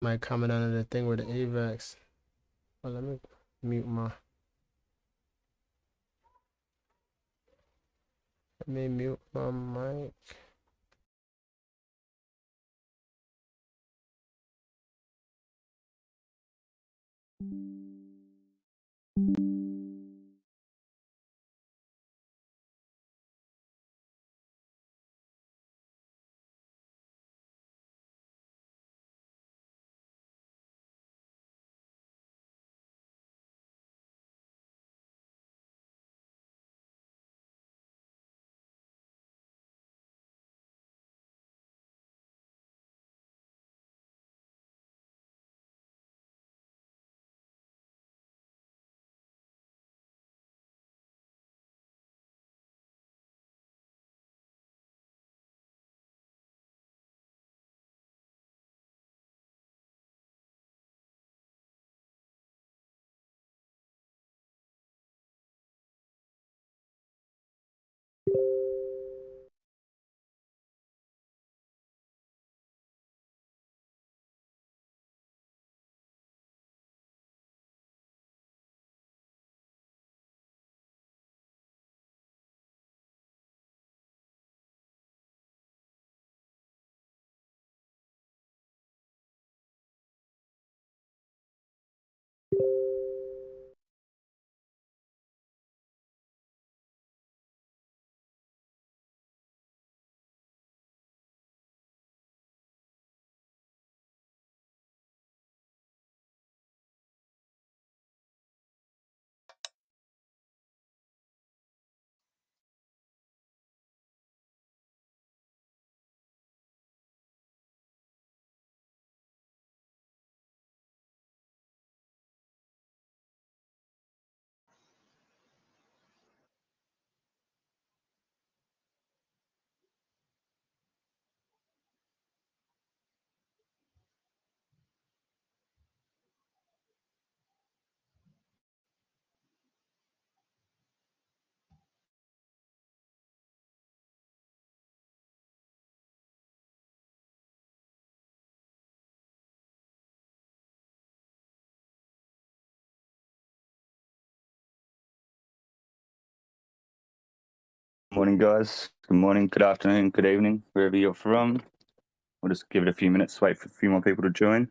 Might comment under the thing with the AVAX. Well, let me mute my. Let me mute my mic. Morning, guys. Good morning, good afternoon, good evening, wherever you're from. We'll just give it a few minutes, wait for a few more people to join.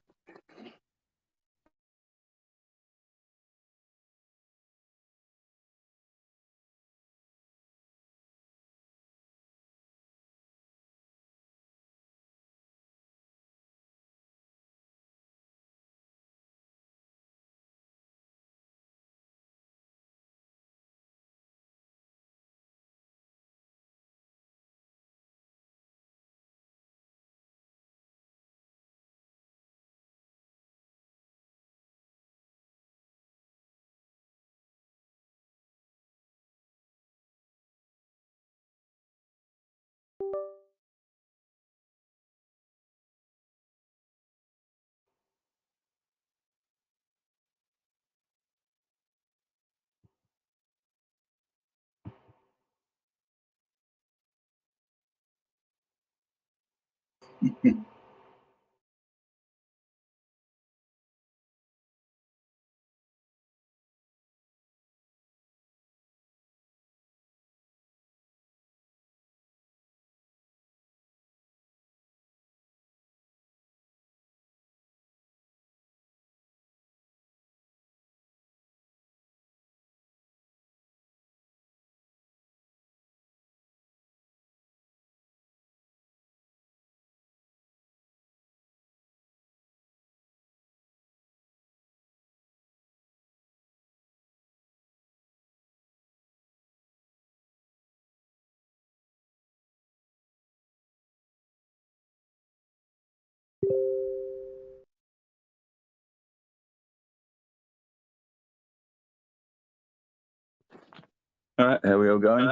All right, how are we all going?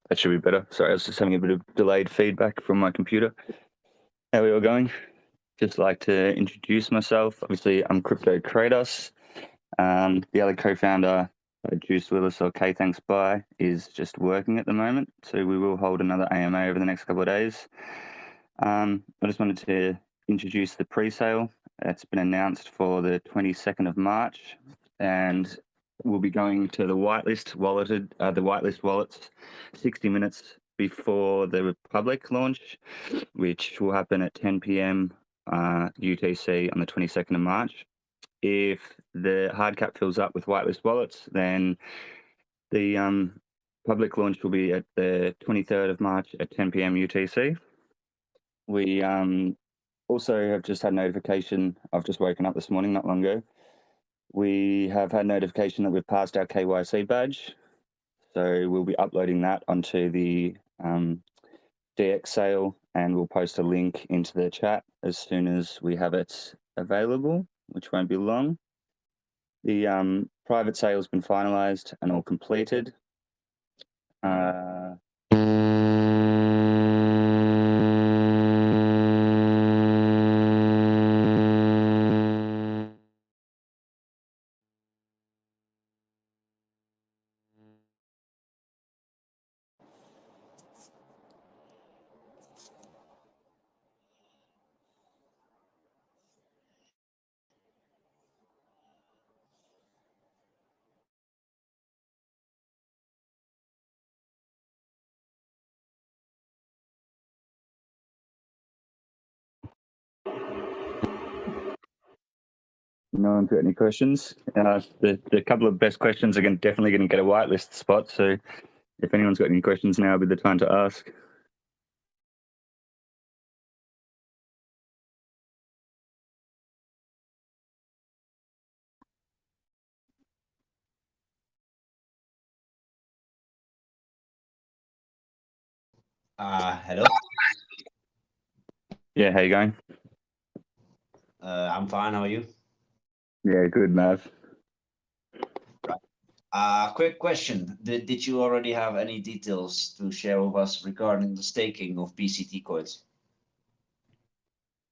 That should be better. Sorry, I was just having a bit of delayed feedback from my computer. How are we all going? Just like to introduce myself. Obviously, I'm Crypto Kratos, the other co-founder Juice Willis or K Thanks Buy is just working at the moment, so we will hold another AMA over the next couple of days. I just wanted to introduce the pre-sale. It's been announced for the 22nd of March, and we'll be going to the whitelist wallets 60 minutes before the public launch, which will happen at 10 p.m. UTC on the 22nd of March. If the hard cap fills up with whitelist wallets, then the public launch will be at the 23rd of March at 10 p.m. UTC. We also have just had notification. I've just woken up this morning, not long ago. We have had notification that we've passed our KYC badge. So we'll be uploading that onto the DX sale, and we'll post a link into the chat as soon as we have it available, which won't be long. The private sale has been finalized and all completed. No one's got any questions. The couple of best questions are definitely going to get a whitelist spot. So if anyone's got any questions, now would be the time to ask. Hello. Yeah, how you going? I'm fine. How are you? Yeah, good, Mav. Quick question. Did you already have any details to share with us regarding the staking of BCT coins?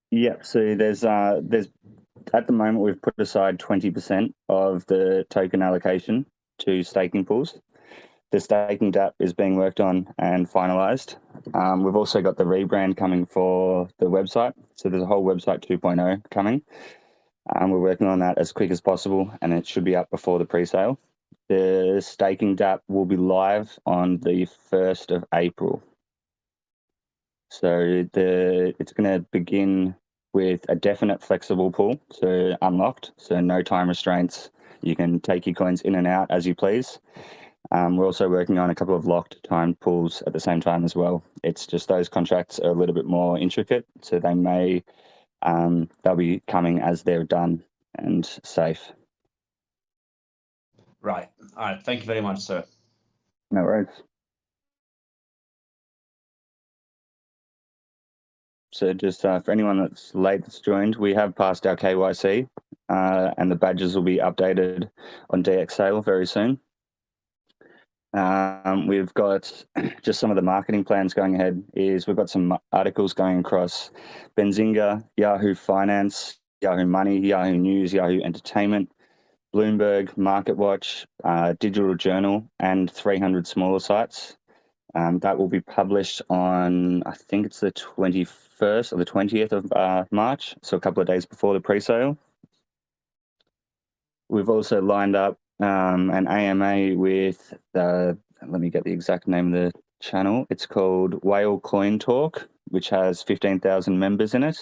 Yeah, so there's at the moment we've put aside 20% of the token allocation to staking pools. The staking DApp is being worked on and finalized. We've also got the rebrand coming for the website. So there's a whole website 2.0 coming. We're working on that as quick as possible, and it should be up before the pre-sale. The staking DApp will be live on the 1st of April. So it's going to begin with a definite flexible pool, so unlocked, so no time restraints. You can take your coins in and out as you please. We're also working on a couple of locked time pools at the same time as well. It's just those contracts are a little bit more intricate, so they may they'll be coming as they're done and safe. Right. All right. Thank you very much, sir. No worries. So just for anyone that's late that's joined, we have passed our KYC and the badges will be updated on DX sale very soon. We've got just some of the marketing plans going ahead is we've got some articles going across Benzinga, Yahoo Finance, Yahoo Money, Yahoo News, Yahoo Entertainment, Bloomberg, MarketWatch, Digital Journal, and 300 smaller sites. That will be published on, I think it's the 21st or the 20th of March, so a couple of days before the pre-sale. We've also lined up an AMA with let me get the exact name of the channel. It's called Whale Coin Talk, which has 15,000 members in it.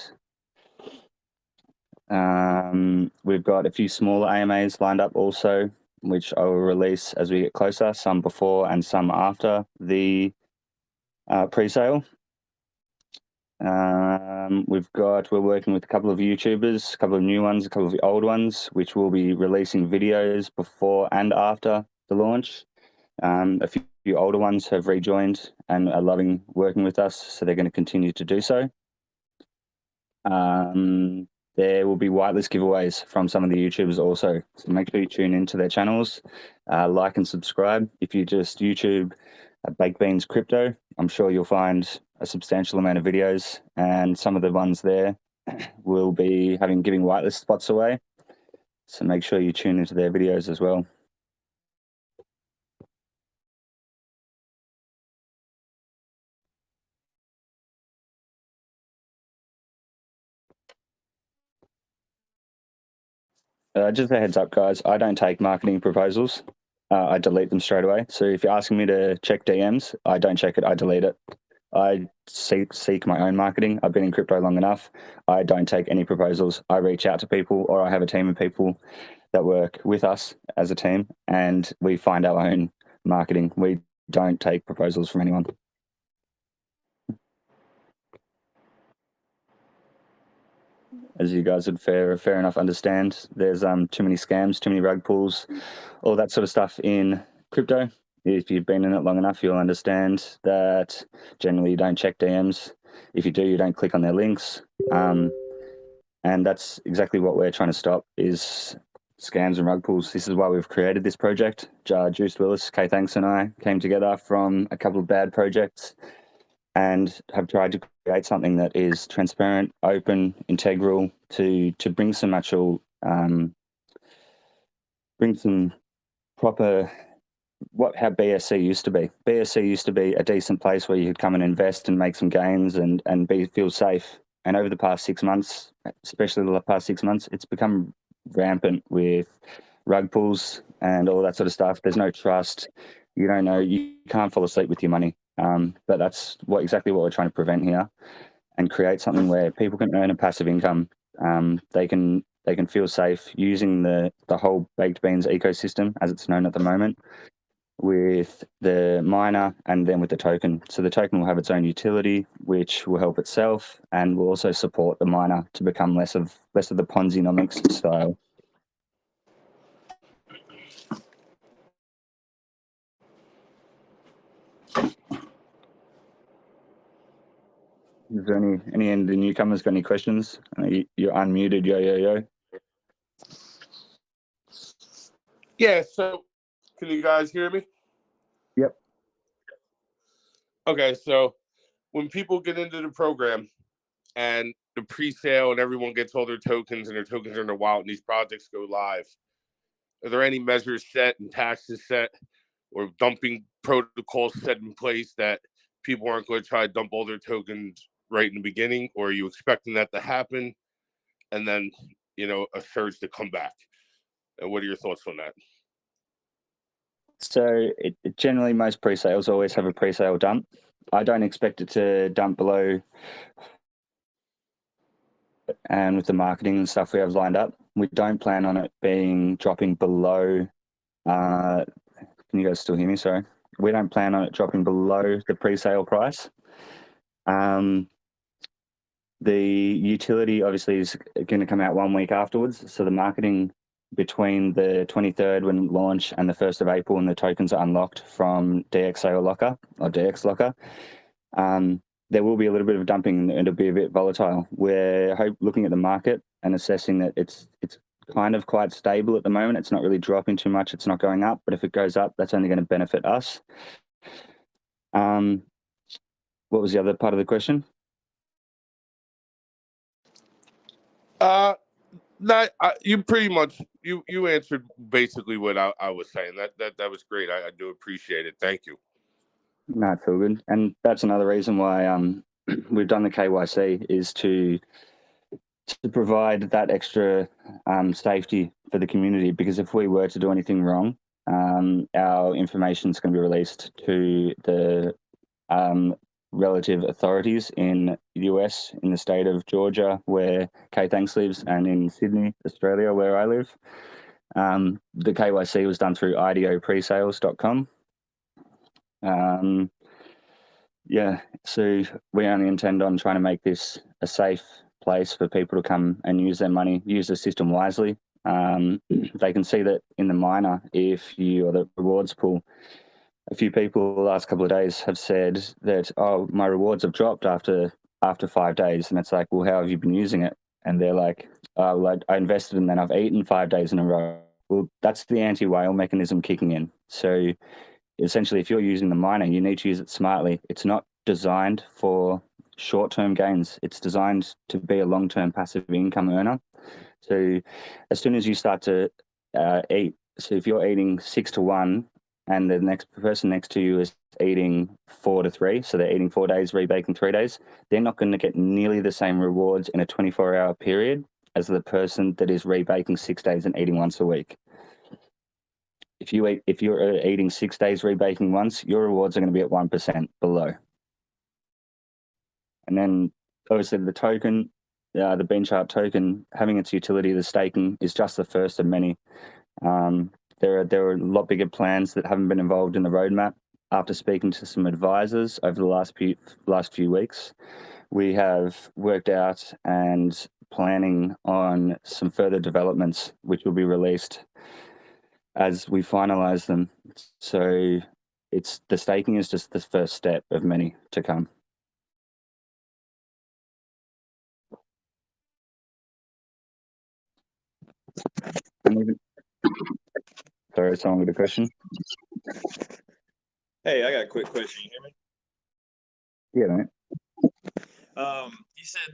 We've got a few smaller AMAs lined up also, which I will release as we get closer, some before and some after the pre-sale. We're working with a couple of YouTubers, a couple of new ones, a couple of the old ones, which will be releasing videos before and after the launch. A few older ones have rejoined and are loving working with us, so they're going to continue to do so. There will be whitelist giveaways from some of the YouTubers also, so make sure you tune into their channels, like and subscribe. If you just YouTube Baked Beans Crypto, I'm sure you'll find a substantial amount of videos, and some of the ones there will be giving whitelist spots away. So make sure you tune into their videos as well. Just a heads up, guys. I don't take marketing proposals. I delete them straight away. So if you're asking me to check DMs, I don't check it. I delete it. I seek my own marketing. I've been in crypto long enough. I don't take any proposals. I reach out to people, or I have a team of people that work with us as a team, and we find our own marketing. We don't take proposals from anyone. As you guys would fair enough understand, there's too many scams, too many rug pulls, all that sort of stuff in crypto. If you've been in it long enough, you'll understand that generally you don't check DMs. If you do, you don't click on their links. And that's exactly what we're trying to stop, is scams and rug pulls. This is why we've created this project. Juice Willis, Kay Thanks and I came together from a couple of bad projects and have tried to create something that is transparent, open, integral, to bring some actual, bring some proper, how BSC used to be. BSC used to be a decent place where you could come and invest and make some gains and feel safe. And over the past 6 months, especially the past 6 months, it's become rampant with rug pulls and all that sort of stuff. There's no trust. You don't know. You can't fall asleep with your money. But that's exactly what we're trying to prevent here, and create something where people can earn a passive income. They can feel safe using the whole baked beans ecosystem, as it's known at the moment, with the miner and then with the token. So the token will have its own utility, which will help itself, and will also support the miner to become less of the Ponzi-nomics style. Is there any of the newcomers got any questions? You're unmuted, yo. Yeah, so can you guys hear me? Yep. Okay, so when people get into the program and the pre-sale and everyone gets all their tokens and their tokens are in their wallet and these projects go live, are there any measures set and taxes set or dumping protocols set in place that people aren't going to try to dump all their tokens right in the beginning? Or are you expecting that to happen and then, a surge to come back? And what are your thoughts on that? So generally most pre-sales always have a pre-sale dump. I don't expect it to dump below, and with the marketing and stuff we have lined up, we don't plan on it dropping below. Can you guys still hear me? Sorry. We don't plan on it dropping below the pre-sale price. The utility obviously is going to come out 1 week afterwards. So the marketing between the 23rd when launch and the 1st of April, when the tokens are unlocked from DX Locker or DX Locker, there will be a little bit of dumping and it'll be a bit volatile. We're looking at the market and assessing that it's kind of quite stable at the moment. It's not really dropping too much. It's not going up, but if it goes up, that's only going to benefit us. What was the other part of the question? You pretty much you answered basically what I was saying. That was great. I do appreciate it. Thank you. No, it's all good. And that's another reason why we've done the KYC, is to provide that extra safety for the community, because if we were to do anything wrong, our information is going to be released to the relative authorities in the US, in the state of Georgia, where Kay Thanks lives, and in Sydney, Australia, where I live. The KYC was done through idiopresales.com. So we only intend on trying to make this a safe place for people to come and use their money, use the system wisely. They can see that in the miner, if you, or the rewards pool, a few people the last couple of days have said that, oh, my rewards have dropped after 5 days. And it's like, well, how have you been using it? And they're like, oh, well, I invested and then I've eaten 5 days in a row. Well, that's the anti-whale mechanism kicking in. So essentially, if you're using the miner, you need to use it smartly. It's not designed for short-term gains. It's designed to be a long-term passive income earner. So as soon as you start to eat, so if you're eating 6 to 1 and the next person next to you is eating 4 to 3, so they're eating 4 days, rebaking 3 days, they're not going to get nearly the same rewards in a 24-hour period as the person that is rebaking 6 days and eating once a week. If you're eating 6 days rebaking once, your rewards are going to be at 1% below. And then obviously the token, the bean chart token, having its utility, the staking, is just the first of many. There are a lot bigger plans that haven't been involved in the roadmap. After speaking to some advisors over the last few weeks, we have worked out and planning on some further developments, which will be released as we finalize them. So the staking is just the first step of many to come. Sorry, someone with a question? Hey, I got a quick question. You hear me? Yeah, mate. You said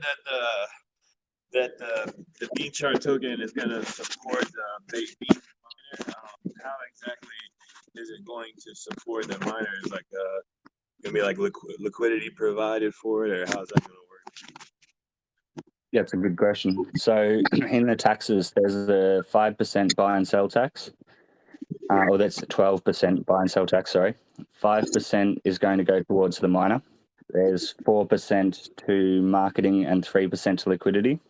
that the bean chart token is going to support the base bean miner. How exactly is it going to support the miners? Like, gonna be like liquidity provided for it, or how's that going to work? Yeah, it's a good question. So in the taxes, there's a 5% buy and sell tax. Or that's 12% buy and sell tax, sorry. 5% is going to go towards the miner. There's 4% to marketing and 3% to liquidity.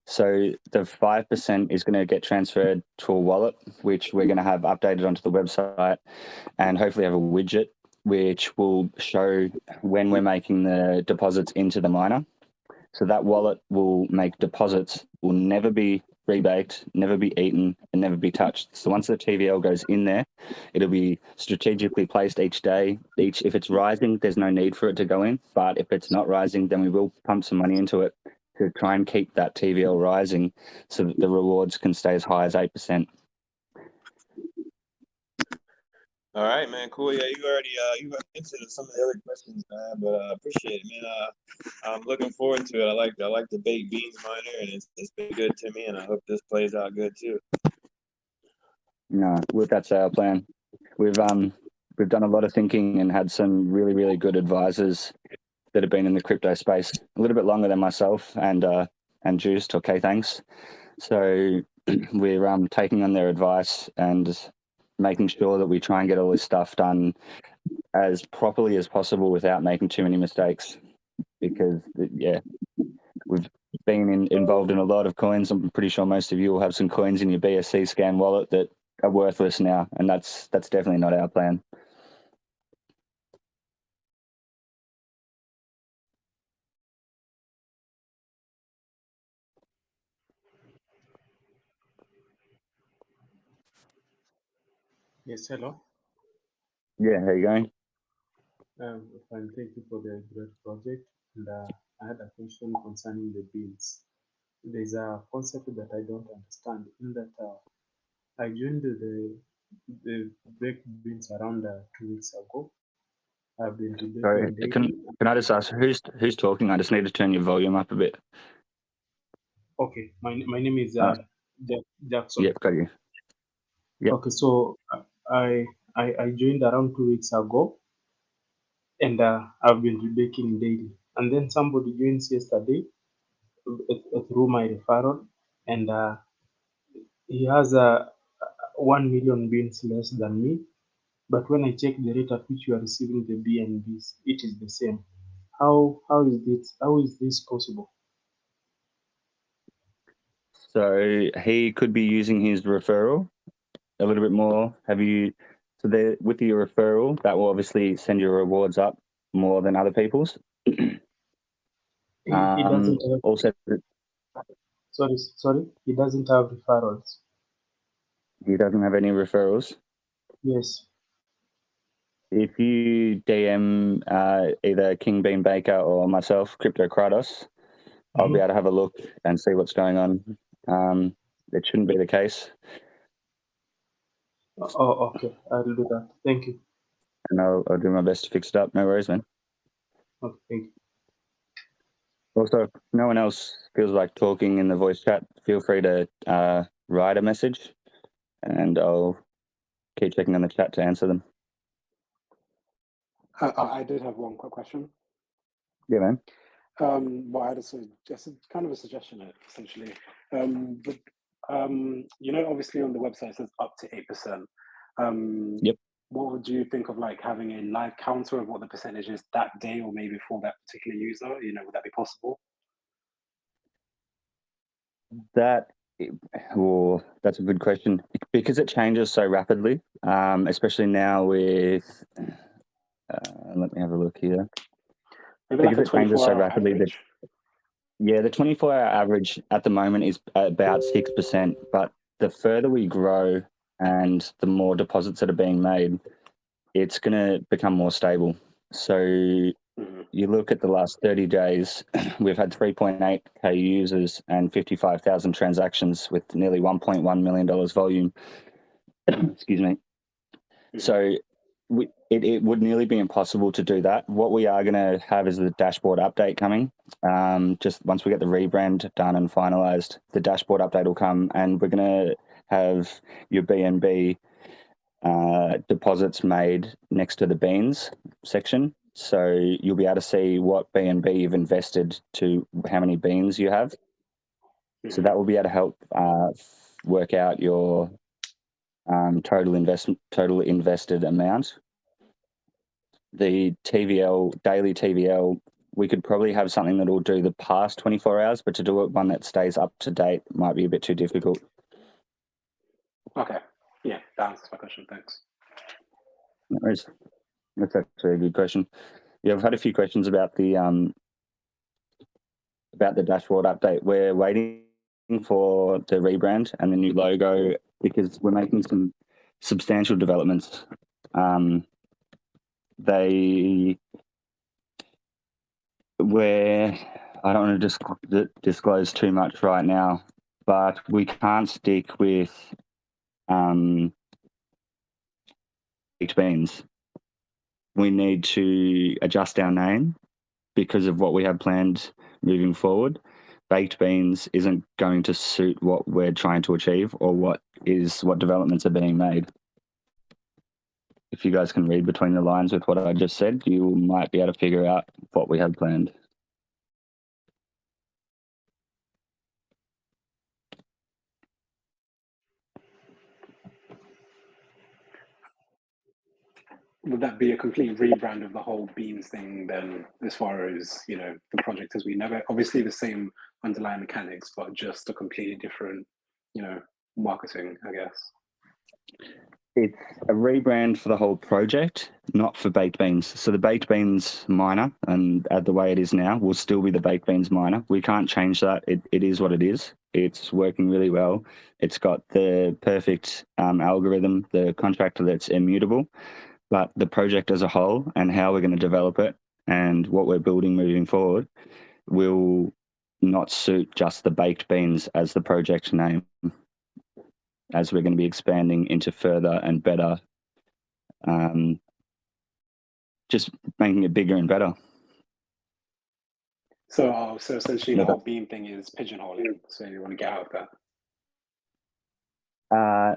So the 5% is going to get transferred to a wallet, which we're going to have updated onto the website, and hopefully have a widget which will show when we're making the deposits into the miner. So that wallet will make deposits, will never be rebaked, never be eaten, and never be touched. So once the TVL goes in there, it'll be strategically placed each day. If it's rising, there's no need for it to go in. But if it's not rising, then we will pump some money into it to try and keep that TVL rising so that the rewards can stay as high as 8%. All right, man. Cool. Yeah, you already answered some of the other questions, man. But I appreciate it, man. I'm looking forward to it. I like the baked beans miner, and it's been good to me, and I hope this plays out good too. No, that's our plan. We've done a lot of thinking and had some really, really good advisors that have been in the crypto space a little bit longer than myself and Juiced, okay, thanks. So we're taking on their advice and making sure that we try and get all this stuff done as properly as possible without making too many mistakes, because yeah, we've been involved in a lot of coins. I'm pretty sure most of you will have some coins in your BSC scan wallet that are worthless now, and that's definitely not our plan. Yes, hello. Yeah, how you going? Fine, thank you for the great project. And I had a question concerning the beans. There's a concept that I don't understand in that I joined the baked beans around 2 weeks ago. I've been Sorry, rebaking can I just ask who's talking? I just need to turn your volume up a bit. Okay, my name is Jackson. Yep, got you. Yep. Okay, so I joined around 2 weeks ago, and I've been rebaking daily. And then somebody joins yesterday through my referral, and he has 1 million beans less than me. But when I check the rate at which you are receiving the BNBs, it is the same. How is this possible? So he could be using his referral a little bit more. With your referral, that will obviously send your rewards up more than other people's. He doesn't have, Also, sorry, he doesn't have referrals. he doesn't have any referrals. Yes. If you DM either King Bean Baker or myself, Crypto Kratos, I'll be able to have a look and see what's going on. It shouldn't be the case. Oh, okay. I'll do that. Thank you. And I'll do my best to fix it up. No worries, man. Okay, thank you. Also, if no one else feels like talking in the voice chat, feel free to write a message, and I'll keep checking on the chat to answer them. I did have one quick question. Yeah, man. Well, I had just kind of a suggestion, essentially. Obviously on the website it says up to 8%. Yep. What would you think of like having a live counter of what the percentage is that day, or maybe for that particular user? Would that be possible? That's a good question, because it changes so rapidly, especially now with. Let me have a look here. Maybe like a Because it changes so 24-hour rapidly. average. The 24-hour average at the moment is about 6%, but the further we grow and the more deposits that are being made, it's going to become more stable. So you look at the last 30 days, we've had 3.8k users and 55,000 transactions with nearly $1.1 million volume. Excuse me. So it would nearly be impossible to do that. What we are going to have is the dashboard update coming. Just once we get the rebrand done and finalized, the dashboard update will come, and we're going to have your BNB deposits made next to the beans section. So you'll be able to see what BNB you've invested to how many beans you have. So that will be able to help work out your total invested amount. The TVL, daily TVL, we could probably have something that will do the past 24 hours, but to do it one that stays up to date might be a bit too difficult. Okay. Yeah, that answers my question. Thanks. No worries. That's actually a good question. Yeah, I've had a few questions about the dashboard update. We're waiting for the rebrand and the new logo because we're making some substantial developments. I don't want to disclose too much right now, but we can't stick with baked beans. We need to adjust our name because of what we have planned moving forward. Baked beans isn't going to suit what we're trying to achieve or what developments are being made. If you guys can read between the lines with what I just said, you might be able to figure out what we have planned. Would that be a complete rebrand of the whole beans thing then, as far as the project as we know it? Obviously the same underlying mechanics, but just a completely different marketing, I guess. It's a rebrand for the whole project, not for baked beans. So the baked beans miner, and the way it is now, will still be the baked beans miner. We can't change that. It is what it is. It's working really well. It's got the perfect algorithm, the contract that's immutable. But the project as a whole and how we're going to develop it and what we're building moving forward will not suit just the baked beans as the project name, as we're going to be expanding into further and better, just making it bigger and better. So essentially the whole bean thing is pigeonholing, so you want to get out of that?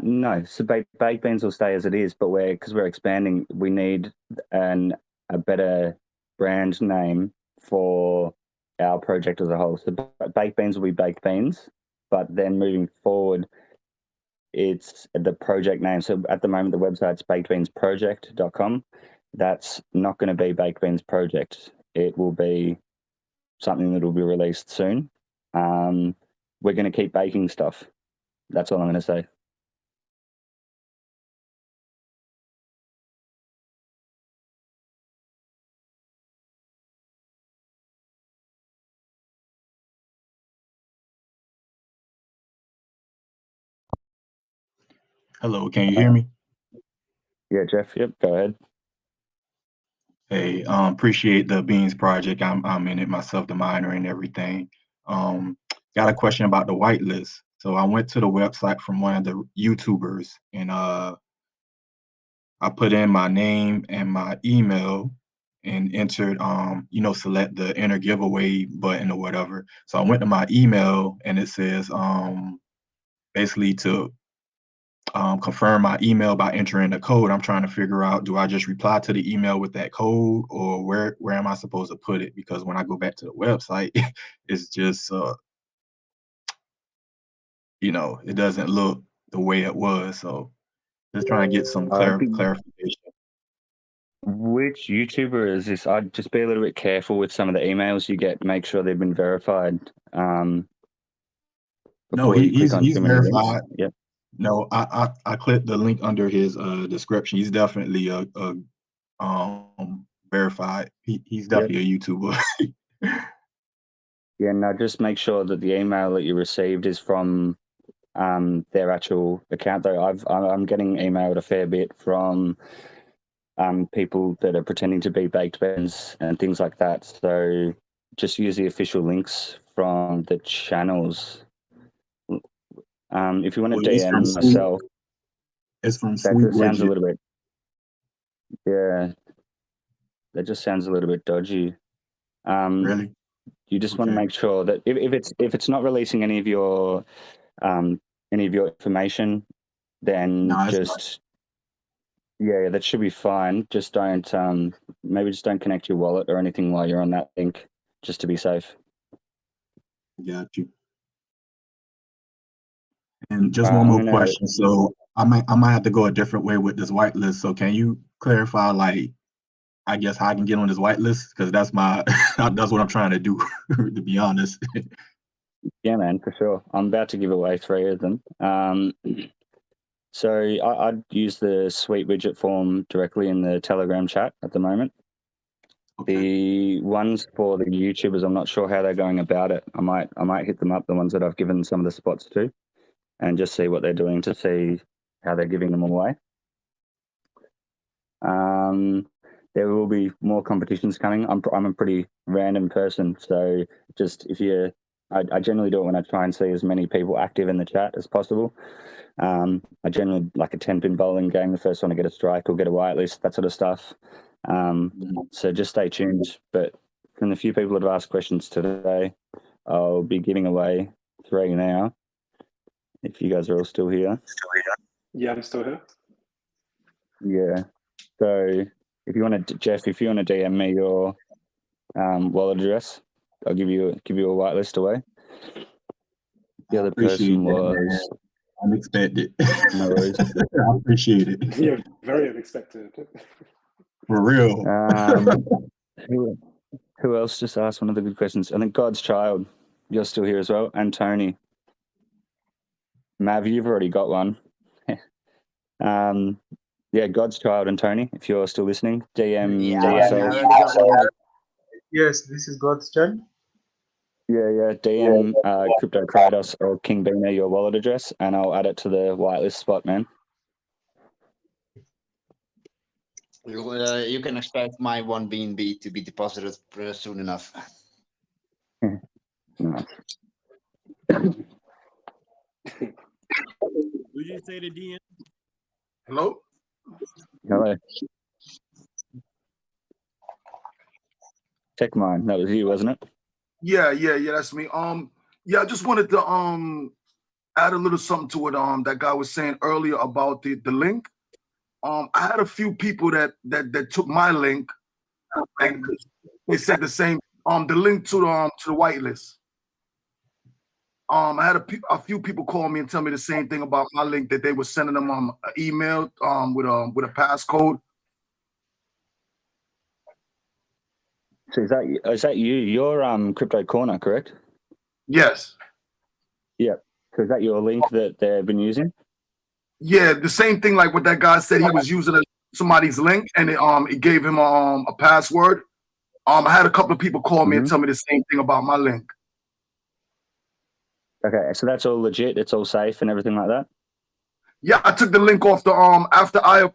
No, so baked beans will stay as it is, but because we're expanding, we need a better brand name for our project as a whole. So baked beans will be baked beans, but then moving forward, it's the project name. So at the moment, the website's bakedbeansproject.com. That's not going to be Baked Beans Project. It will be something that will be released soon. We're going to keep baking stuff. That's all I'm going to say. Hello, can you hear me? Yeah, Jeff. Yep, go ahead. Hey, appreciate the Beans project. I'm in it myself, the miner and everything. Got a question about the whitelist. So I went to the website from one of the YouTubers and I put in my name and my email and entered select the enter giveaway button or whatever. So I went to my email and it says basically to confirm my email by entering the code. I'm trying to figure out, do I just reply to the email with that code, or where am I supposed to put it? Because when I go back to the website, it's just you know, it doesn't look the way it was. So just trying to get some clarification. Which YouTuber is this? I'd just be a little bit careful with some of the emails you get. Make sure they've been verified. No, Before you click on he's too many links. verified. Yep. No, I clicked the link under his description. He's definitely a verified. He's definitely a YouTuber. Yeah, no, just make sure that the email that you received is from their actual account. Though I'm getting emailed a fair bit from people that are pretending to be baked beans and things like that. So just use the official links from the channels. If you want to DM myself, it's from that Sweet just sounds a Widget. little bit. Yeah, that just sounds a little bit dodgy. Really? You just want to Okay. make sure that if it's not releasing any of your information, then No, it's just yeah, that should be fine. Just don't maybe just don't connect your wallet or anything while you're on that link, just to be safe. Got you. And just one more question. So I might have to go a different way with this whitelist. So can you clarify, like, I guess how I can get on this whitelist? Because that's my that's what I'm trying to do, to be honest. Yeah, man, for sure. I'm about to give away 3 of them. So I'd use the Sweet Widget form directly in the Telegram chat at the moment. Okay. The ones for the YouTubers, I'm not sure how they're going about it. I might hit them up, the ones that I've given some of the spots to, and just see what they're doing to see how they're giving them away. There will be more competitions coming. I'm a pretty random person, so just I generally do it when I try and see as many people active in the chat as possible. I generally like a 10-pin bowling game. The first one to get a strike will get a whitelist, that sort of stuff. So just stay tuned. But from the few people that have asked questions today, I'll be giving away 3 now. If you guys are all still here. Yeah, I'm still here. Yeah. So if you want to, Jeff, if you want to DM me your wallet address, I'll give you a whitelist away. The other person was unexpected. No worries. I appreciate it. Yeah, very unexpected. For real. Who else just asked one of the good questions? I think God's Child, you're still here as well, and Tony. Mav, you've already got one. Yeah, God's Child and Tony, if you're still listening, DM myself. Yes, this is God's Child. Yeah, DM Crypto Kratos or King Beaner your wallet address, and I'll add it to the whitelist spot, man. You can expect my 1 BNB to be deposited soon enough. Nice. Would you say to DM? Hello? Hello. Tech Mine, that was you, wasn't it? Yeah, that's me. Yeah, I just wanted to add a little something to what that guy was saying earlier about the link. I had a few people that took my link and they said the same. The link to the whitelist. I had a few people call me and tell me the same thing about my link, that they were sending them an email with a passcode. So is that you? You're Crypto Corner, correct? Yes. Yeah. So is that your link that they've been using? Yeah, the same thing like what that guy said. He was using somebody's link and it gave him a password. I had a couple of people call me and tell me the same thing about my link. Okay, so that's all legit. It's all safe and everything like that. Yeah, I took the link off the after I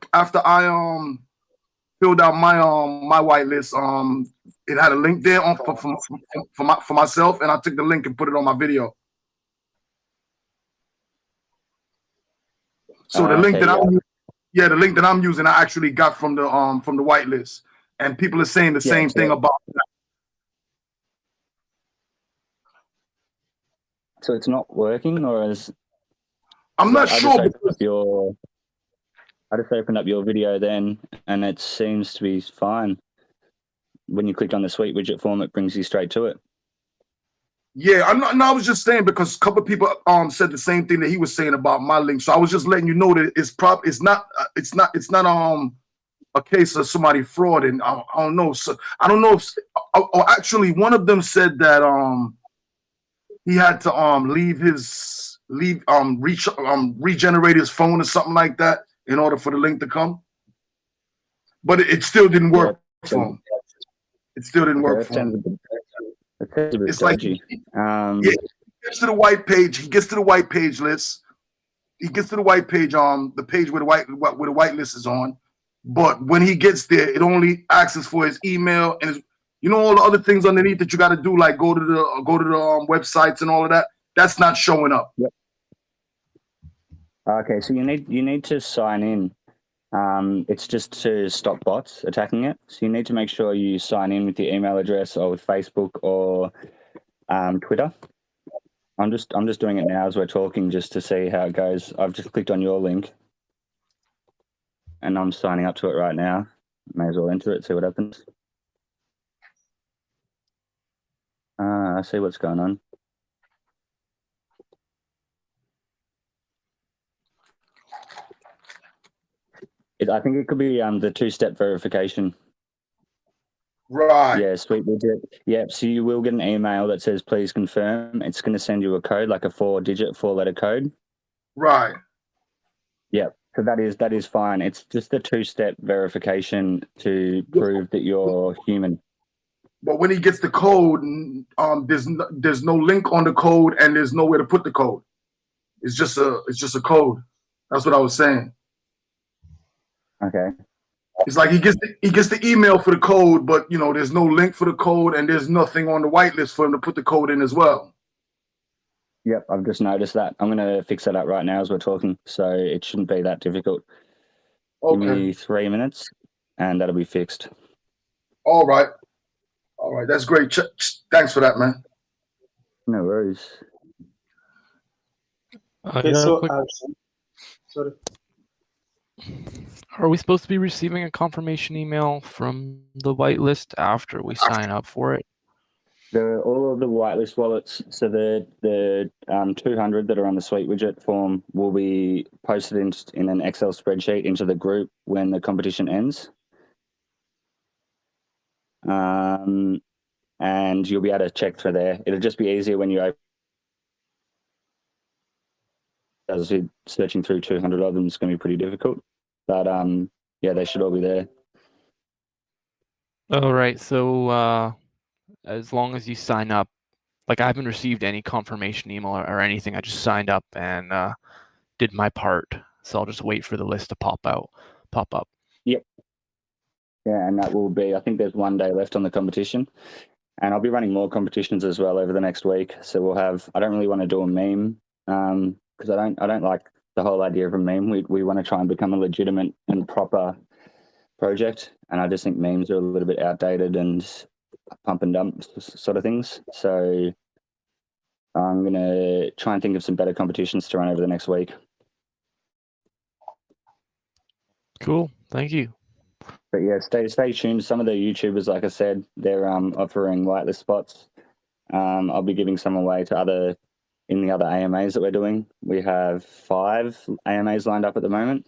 filled out my whitelist. It had a link there for myself, and I took the link and put it on my video. So the link the link that I'm using, I actually got from the whitelist, and people are saying the same thing about that. So it's not working, or is I'm not sure. I just opened up your video then, and it seems to be fine. When you click on the suite widget form, it brings you straight to it. Yeah, I was just saying because a couple of people said the same thing that he was saying about my link. So I was just letting you know that it's not a case of somebody fraud, and I don't know. So I don't know if or actually one of them said that he had to regenerate his phone or something like that in order for the link to come. But it still didn't work for him. It still didn't work for him. It's like he gets to the white page. He gets to the white page list. He gets to the white page, the page where the whitelist is on. But when he gets there, it only asks for his email and his, all the other things underneath that you got to do, like go to the websites and all of that. That's not showing up. Yep. Okay, so you need to sign in. It's just to stop bots attacking it. So you need to make sure you sign in with your email address or with Facebook or Twitter. I'm just doing it now as we're talking just to see how it goes. I've just clicked on your link and I'm signing up to it right now. May as well enter it, see what happens. I see what's going on. I think it could be the two-step verification. Right. Yeah, sweet widget. Yeah, so you will get an email that says, please confirm. It's going to send you a code, like a 4-letter code. Right. Yeah, so that is fine. It's just a two-step verification to prove that you're human. But when he gets the code, there's no link on the code and there's nowhere to put the code. It's just a code. That's what I was saying. Okay. It's like he gets the email for the code, but there's no link for the code and there's nothing on the whitelist for him to put the code in as well. Yep, I've just noticed that. I'm going to fix that up right now as we're talking, so it shouldn't be that difficult. Okay. Give me 3 minutes and that'll be fixed. All right. That's great. Thanks for that, man. No worries. Okay, so sorry. Are we supposed to be receiving a confirmation email from the whitelist after we sign up for it? All of the whitelist wallets, so the 200 that are on the suite widget form will be posted in an Excel spreadsheet into the group when the competition ends. And you'll be able to check through there. It'll just be easier when you open. As searching through 200 of them is going to be pretty difficult, but yeah, they should all be there. All right. So as long as you sign up, like I haven't received any confirmation email or anything. I just signed up and did my part. So I'll just wait for the list to pop up. Yep. Yeah, and that will be. I think there's 1 day left on the competition, and I'll be running more competitions as well over the next week. So we'll have. I don't really want to do a meme. Because I don't like the whole idea of a meme. We want to try and become a legitimate and proper project, and I just think memes are a little bit outdated and pump and dump sort of things. So I'm gonna try and think of some better competitions to run over the next week. Cool, thank you. But yeah, stay tuned. Some of the YouTubers, like I said, they're offering whitelist spots. I'll be giving some away to in the other AMAs that we're doing. We have 5 AMAs lined up at the moment.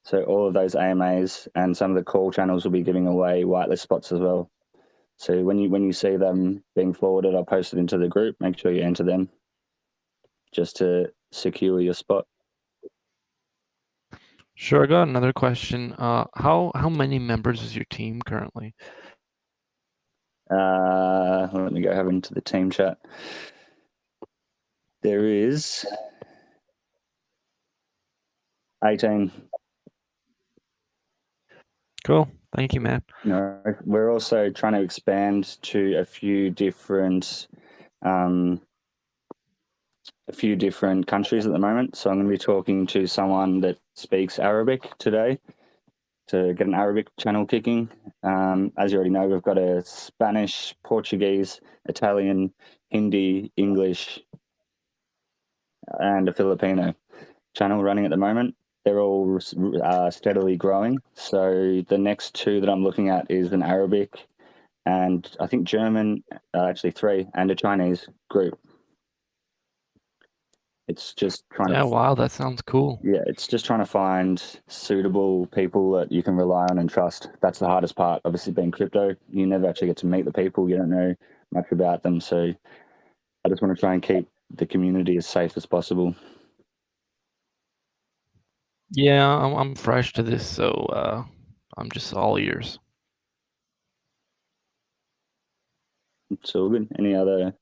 So all of those AMAs and some of the call channels will be giving away whitelist spots as well. So when you see them being forwarded, I'll post it into the group. Make sure you enter them just to secure your spot. Sure, I got another question. How many members is your team currently? Let me go have into the team chat. There is 18. Cool. Thank you, man. No, we're also trying to expand to a few different countries at the moment. So I'm going to be talking to someone that speaks Arabic today to get an Arabic channel kicking. As you already know, we've got a Spanish, Portuguese, Italian, Hindi, English, and a Filipino channel running at the moment. They're all steadily growing. So the next two that I'm looking at is an Arabic and I think German, actually 3, and a Chinese group. It's just trying Yeah, to, wow, that sounds cool. yeah, it's just trying to find suitable people that you can rely on and trust. That's the hardest part. Obviously, being crypto, you never actually get to meet the people. You don't know much about them. So I just want to try and keep the community as safe as possible. Yeah, I'm fresh to this, so I'm just all ears. It's all good. Any other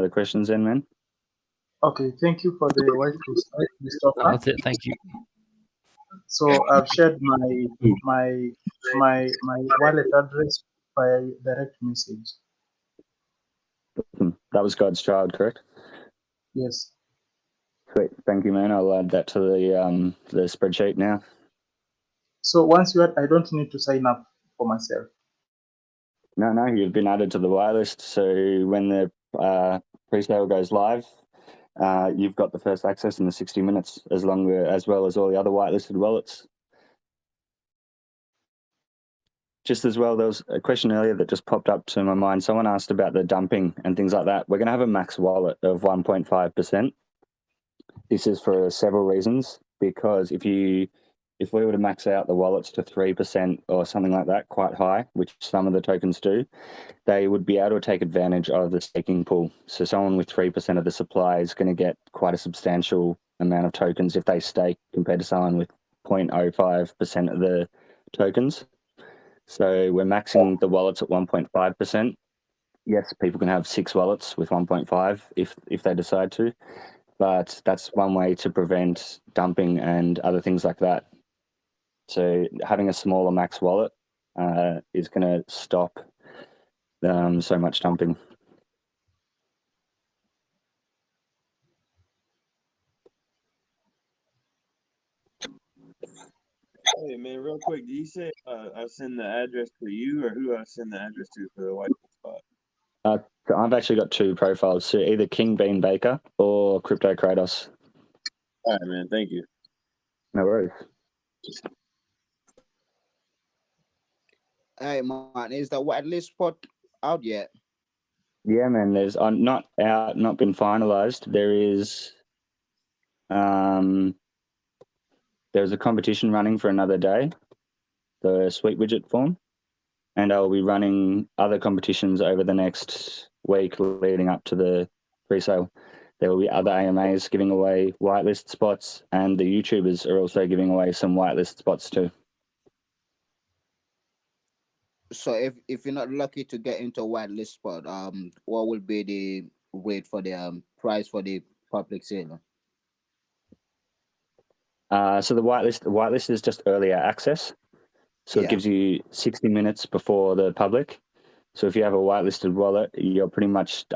questions then, man? Okay, thank you for the whitelist No, offer. that's it. Thank you. So I've shared my wallet address via direct message. That was God's child, correct? Yes. Sweet. Thank you, man. I'll add that to the spreadsheet now. So once you add, I don't need to sign up for myself. No, you've been added to the whitelist. So when the pre-sale goes live, you've got the first access in the 60 minutes, as well as all the other whitelisted wallets. Just as well, there was a question earlier that just popped up to my mind. Someone asked about the dumping and things like that. We're going to have a max wallet of 1.5%. This is for several reasons, because if we were to max out the wallets to 3% or something like that, quite high, which some of the tokens do, they would be able to take advantage of the staking pool. So someone with 3% of the supply is going to get quite a substantial amount of tokens if they stake compared to someone with 0.05% of the tokens. So we're maxing the wallets at 1.5%. Yes, people can have 6 wallets with 1.5 if they decide to, but that's one way to prevent dumping and other things like that. So having a smaller max wallet is going to stop so much dumping. Hey man, real quick, do you say I send the address to you, or who I send the address to for the white spot? So I've actually got 2 profiles, so either King Bean Baker or Crypto Kratos. All right, man. Thank you. No worries. Hey man, is the whitelist spot out yet? Yeah, man. There's not been finalized. There's a competition running for another day, the Sweet Widget form, and I'll be running other competitions over the next week leading up to the pre-sale. There will be other AMAs giving away whitelist spots, and the YouTubers are also giving away some whitelist spots too. So if you're not lucky to get into a whitelist spot, what will be the rate for the price for the public sale? So the whitelist is just earlier access. So Yeah. it gives you 60 minutes before the public. So if you have a whitelisted wallet, you're pretty much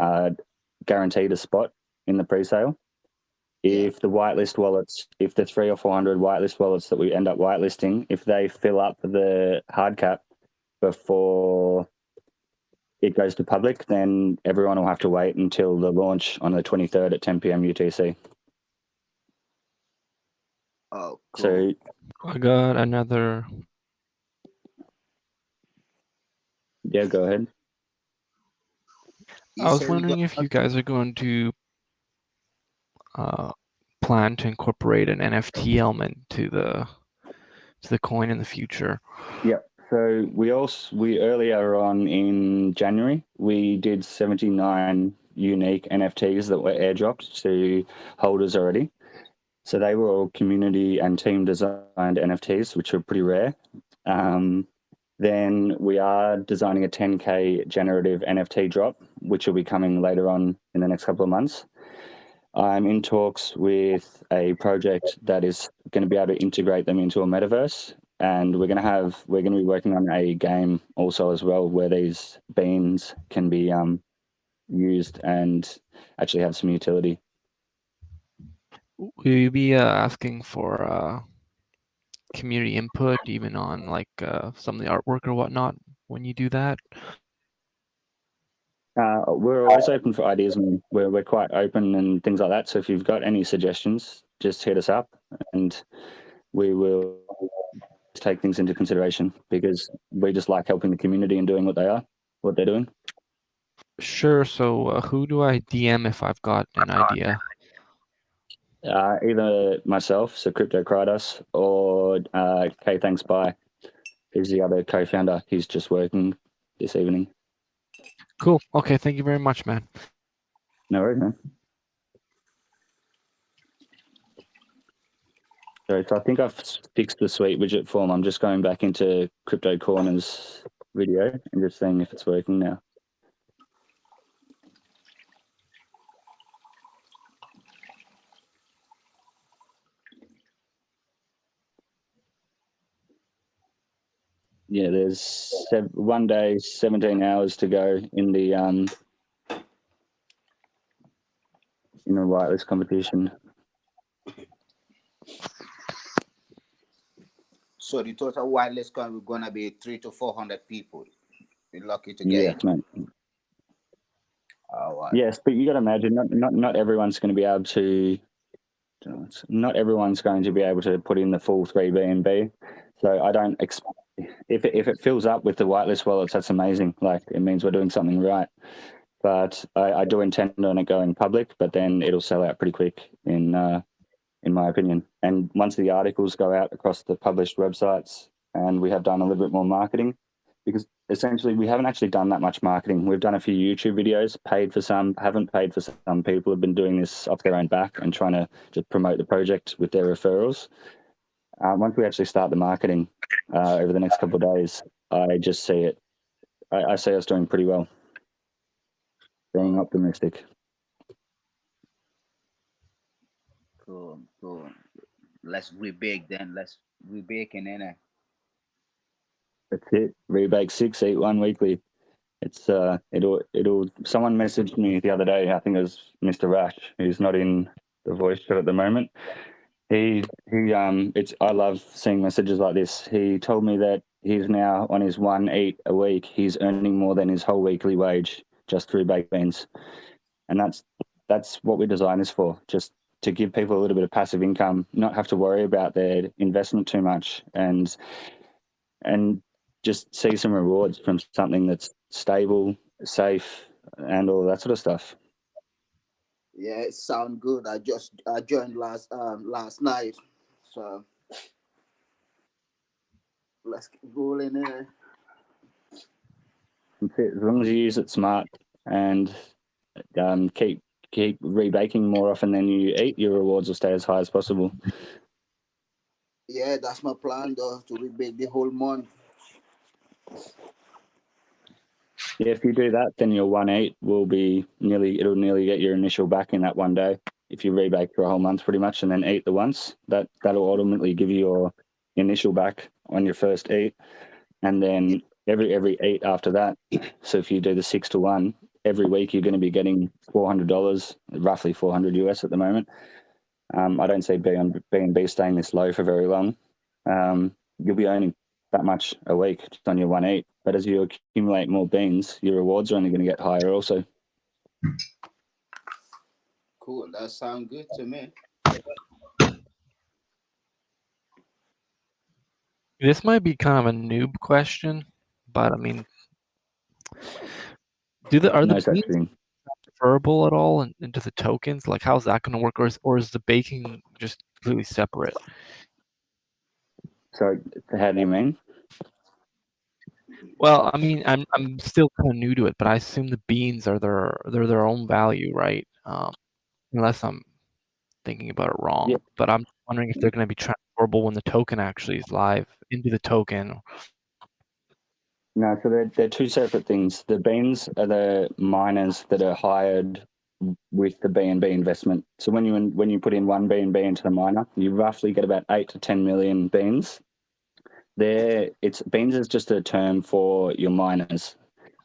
guaranteed a spot in the pre-sale. If the whitelist wallets, if the 300 or 400 whitelist wallets that we end up whitelisting, if they fill up the hard cap before it goes to public, then everyone will have to wait until the launch on the 23rd at 10 p.m. UTC. Oh, cool. So I got another. yeah, go ahead. I was wondering if you guys are going to plan to incorporate an NFT element to the coin in the future. Yeah. So we earlier on in January, we did 79 unique NFTs that were airdropped to holders already. So they were all community and team designed NFTs, which are pretty rare. Then we are designing a 10K generative NFT drop, which will be coming later on in the next couple of months. I'm in talks with a project that is going to be able to integrate them into a metaverse, and we're going to be working on a game also as well, where these beans can be used and actually have some utility. Will you be asking for community input, even on like some of the artwork or whatnot, when you do that? We're always open for ideas, and we're quite open and things like that. So if you've got any suggestions, just hit us up. and we will take things into consideration because we just like helping the community and doing what they're doing. Sure. So who do I DM if I've got an idea? Either myself, so Crypto Kratos, or K Thanks Bye. He's the other co-founder. He's just working this evening. Cool. Okay. Thank you very much, man. No worries, man. So I think I've fixed the suite widget form. I'm just going back into Crypto Corner's video and just seeing if it's working now. Yeah, there's 1 day, 17 hours to go in the whitelist competition. So the total whitelist count is gonna be 300 to 400 people. We're lucky to get Yes, mate. Oh, wow. Yes, but you got to imagine not everyone's going to be able to. Not everyone's going to be able to put in the full 3 BNB. So I don't expect if it fills up with the whitelist wallets, that's amazing. Like it means we're doing something right. But I do intend on it going public, but then it'll sell out pretty quick in my opinion. And once the articles go out across the published websites, and we have done a little bit more marketing, because essentially we haven't actually done that much marketing. We've done a few YouTube videos, paid for some, haven't paid for some. People have been doing this off their own back and trying to just promote the project with their referrals. Once we actually start the marketing over the next couple of days, I just see it. I see us doing pretty well. Being optimistic. Cool. Let's rebake then. Let's rebake and then That's it. Rebake 6, eat 1 weekly. It's it'll. Someone messaged me the other day. I think it was Mr. Rash, who's not in the voice chat at the moment. I love seeing messages like this. He told me that he's now on his 1 eat a week. He's earning more than his whole weekly wage just through baked beans, and that's what we designed this for. Just to give people a little bit of passive income, not have to worry about their investment too much, and just see some rewards from something that's stable, safe, and all that sort of stuff. yeah, it sounds good. I joined last night, so let's keep rolling in. As long as you use it smart and keep rebaking more often than you eat, your rewards will stay as high as possible. Yeah, that's my plan though, to rebake the whole month. Yeah, if you do that, then your 1 eat will be it'll nearly get your initial back in that 1 day. If you rebake for a whole month pretty much and then eat the once, that'll ultimately give you your initial back on your first eat. And then every eat after that. So if you do the 6 to 1, every week you're going to be getting $400, roughly $400 US at the moment. I don't see BNB staying this low for very long. You'll be earning that much a week just on your 1 eat. But as you accumulate more beans, your rewards are only going to get higher also. Cool, that sounds good to me. This might be kind of a noob question, but I mean, are the beans transferable at all into the tokens? Like, how's that going to work, or is the baking just completely separate? So, how do you mean? Well, I mean, I'm still kind of new to it, but I assume the beans are their own value, right? Unless I'm thinking about it wrong. Yeah. But I'm wondering if they're going to be transferable when the token actually is live into the token. No, so they're two separate things. The beans are the miners that are hired with the BNB investment. So when you put in 1 BNB into the miner, you roughly get about 8 to 10 million beans. Beans is just a term for your miners.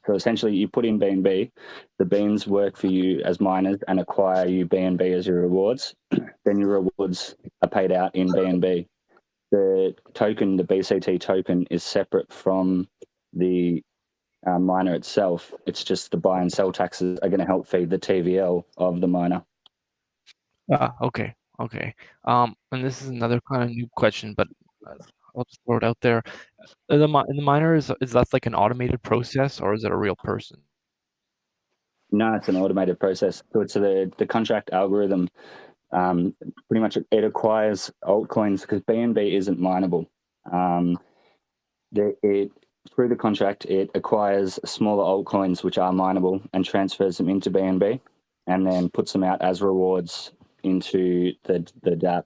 So essentially, you put in BNB, the beans work for you as miners and acquire you BNB as your rewards. Then your rewards are paid out in BNB. The token, the BCT token, is separate from the miner itself. It's just the buy and sell taxes are going to help feed the TVL of the miner. Okay. Okay. And this is another kind of new question, but I'll just throw it out there. In the miner, is that like an automated process, or is it a real person? No, it's an automated process. So it's the contract algorithm. Pretty much it acquires altcoins because BNB isn't mineable. Through the contract, it acquires smaller altcoins which are mineable and transfers them into BNB, and then puts them out as rewards into the DApp.